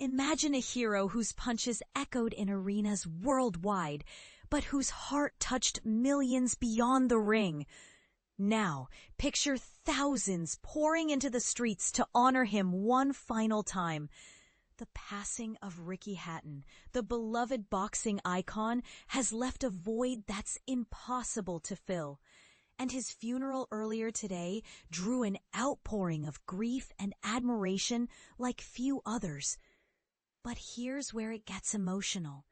Imagine a hero whose punches echoed in arenas worldwide, but whose heart touched millions beyond the ring. Now, picture thousands pouring into the streets to honor him one final time. The passing of Ricky Hatton, the beloved boxing icon, has left a void that's impossible to fill. And his funeral earlier today drew an outpouring of grief and admiration like few others. But here's where it gets emotional.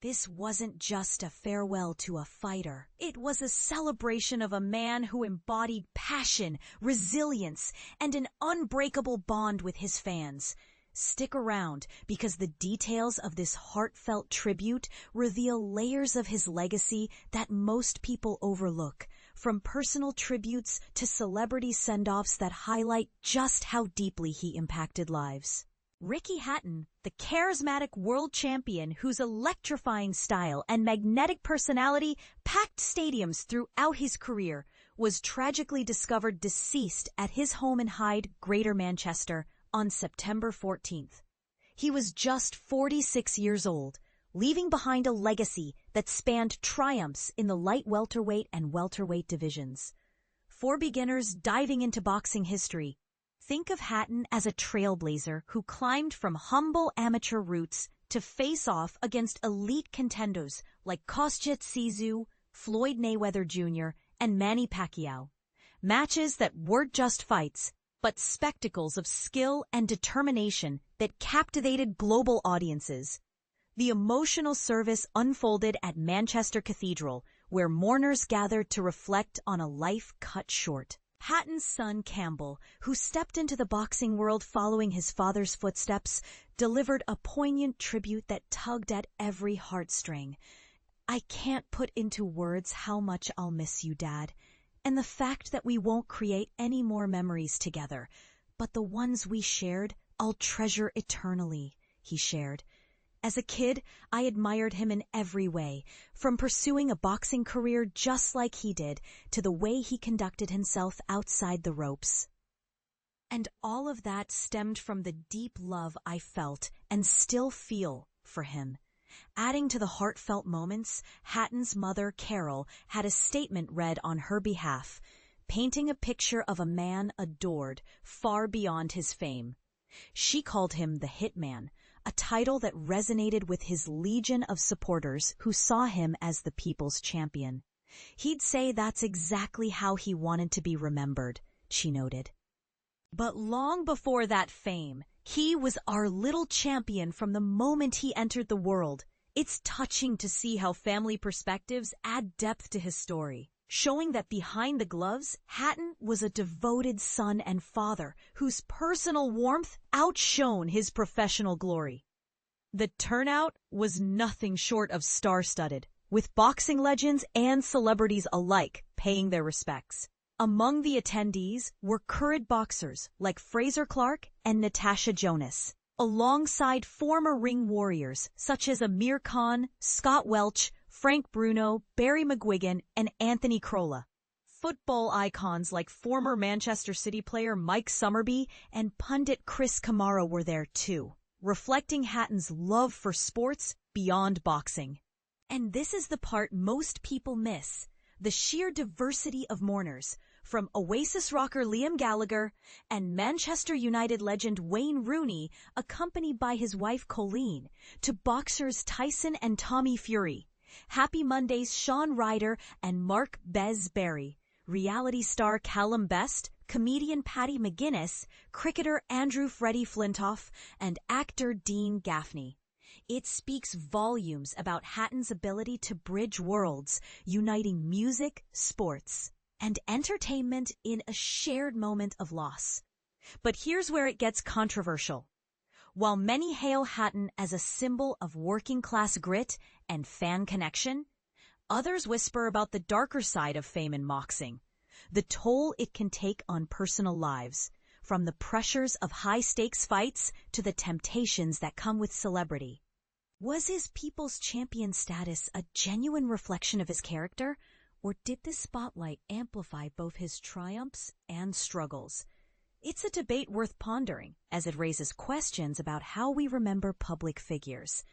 This wasn't just a farewell to a fighter. It was a celebration of a man who embodied passion, resilience, and an unbreakable bond with his fans. Stick around, because the details of this heartfelt tribute reveal layers of his legacy that most people overlook, from personal tributes to celebrity send-offs that highlight just how deeply he impacted lives. Ricky Hatton, the charismatic world champion whose electrifying style and magnetic personality packed stadiums throughout his career, was tragically discovered deceased at his home in Hyde, Greater Manchester, on September 14th. He was just 46 years old, leaving behind a legacy that spanned triumphs in the light welterweight and welterweight divisions. For beginners diving into boxing history, think of Hatton as a trailblazer who climbed from humble amateur roots to face off against elite contenders like Kostya Tszyu, Floyd Mayweather Jr., and Manny Pacquiao. Matches that weren't just fights, but spectacles of skill and determination that captivated global audiences. The emotional service unfolded at Manchester Cathedral, where mourners gathered to reflect on a life cut short. Hatton's son Campbell, who stepped into the boxing world following his father's footsteps, delivered a poignant tribute that tugged at every heartstring. "I can't put into words how much I'll miss you, Dad. And the fact that we won't create any more memories together, but the ones we shared, I'll treasure eternally," he shared. "As a kid, I admired him in every way, from pursuing a boxing career just like he did to the way he conducted himself outside the ropes. And all of that stemmed from the deep love I felt and still feel for him." Adding to the heartfelt moments, Hatton's mother, Carol, had a statement read on her behalf, painting a picture of a man adored far beyond his fame. She called him the Hitman, a title that resonated with his legion of supporters who saw him as the people's champion. "He'd say that's exactly how he wanted to be remembered," she noted. But long before that fame, he was our little champion from the moment he entered the world. It's touching to see how family perspectives add depth to his story, showing that behind the gloves, Hatton was a devoted son and father whose personal warmth outshone his professional glory. The turnout was nothing short of star-studded, with boxing legends and celebrities alike paying their respects. Among the attendees were current boxers like Fraser Clark and Natasha Jonas, alongside former ring warriors such as Amir Khan, Scott Welch, Frank Bruno, Barry McGuigan, and Anthony Crolla. Football icons like former Manchester City player Mike Summerby and pundit Chris Kamara were there too, reflecting Hatton's love for sports beyond boxing. And this is the part most people miss: the sheer diversity of mourners, from Oasis rocker Liam Gallagher and Manchester United legend Wayne Rooney, accompanied by his wife Colleen, to boxers Tyson and Tommy Fury, Happy Monday's Sean Ryder and Mark "Bez" Berry, reality star Callum Best, comedian Paddy McGuinness, cricketer Andrew Freddie Flintoff, and actor Dean Gaffney. It speaks volumes about Hatton's ability to bridge worlds, uniting music, sports, and entertainment in a shared moment of loss. But here's where it gets controversial. While many hail Hatton as a symbol of working-class grit and fan connection, others whisper about the darker side of fame in boxing, the toll it can take on personal lives, from the pressures of high-stakes fights to the temptations that come with celebrity. Was his people's champion status a genuine reflection of his character, or did this spotlight amplify both his triumphs and struggles? It's a debate worth pondering, as it raises questions about how we remember public figures.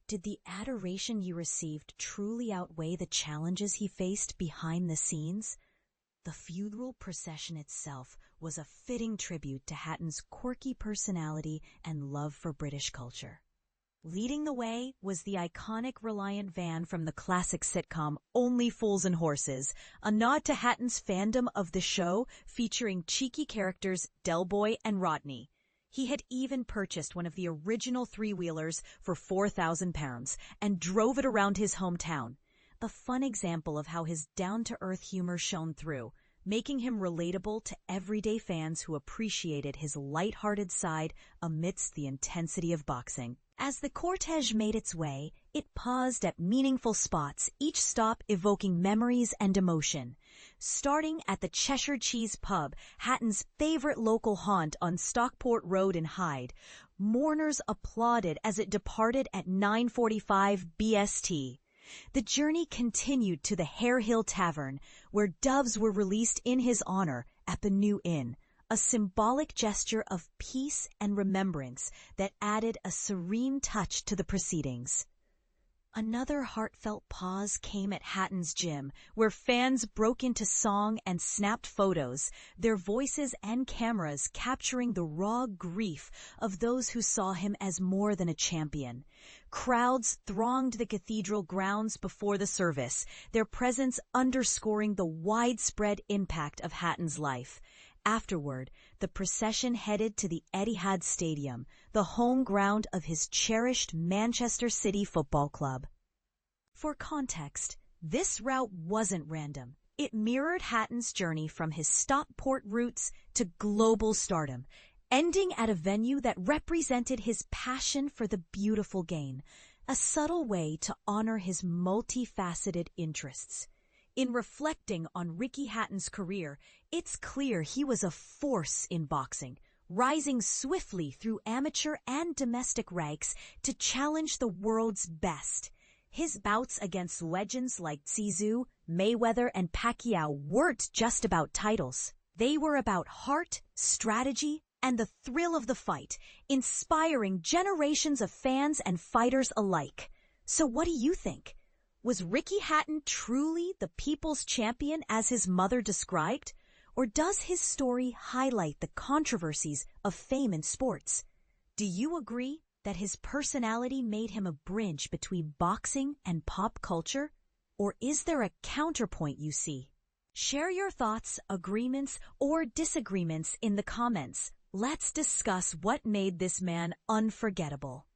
Did the adoration he received truly outweigh the challenges he faced behind the scenes? The funeral procession itself was a fitting tribute to Hatton's quirky personality and love for British culture. Leading the way was the iconic Reliant van from the classic sitcom Only Fools and Horses, a nod to Hatton's fandom of the show featuring cheeky characters Del Boy and Rodney. He had even purchased one of the original three-wheelers for £4,000 and drove it around his hometown. A fun example of how his down-to-earth humor shone through, making him relatable to everyday fans who appreciated his light-hearted side amidst the intensity of boxing. As the cortege made its way, it paused at meaningful spots, each stop evoking memories and emotion. Starting at the Cheshire Cheese Pub, Hatton's favorite local haunt on Stockport Road in Hyde, mourners applauded as it departed at 9:45 BST. The journey continued to the Hare Hill Tavern, where doves were released in his honor at the New Inn, a symbolic gesture of peace and remembrance that added a serene touch to the proceedings. Another heartfelt pause came at Hatton's gym, where fans broke into song and snapped photos, their voices and cameras capturing the raw grief of those who saw him as more than a champion. Crowds thronged the cathedral grounds before the service, their presence underscoring the widespread impact of Hatton's life. Afterward, the procession headed to the Etihad Stadium, the home ground of his cherished Manchester City Football Club. For context, this route wasn't random. It mirrored Hatton's journey from his Stockport roots to global stardom, ending at a venue that represented his passion for the beautiful game, a subtle way to honor his multifaceted interests. In reflecting on Ricky Hatton's career, it's clear he was a force in boxing, rising swiftly through amateur and domestic ranks to challenge the world's best. His bouts against legends like Zizou, Mayweather, and Pacquiao weren't just about titles. They were about heart, strategy, and the thrill of the fight, inspiring generations of fans and fighters alike. So what do you think? Was Ricky Hatton truly the people's champion as his mother described? Or does his story highlight the controversies of fame in sports? Do you agree that his personality made him a bridge between boxing and pop culture? Or is there a counterpoint you see? Share your thoughts, agreements, or disagreements in the comments. Let's discuss what made this man unforgettable.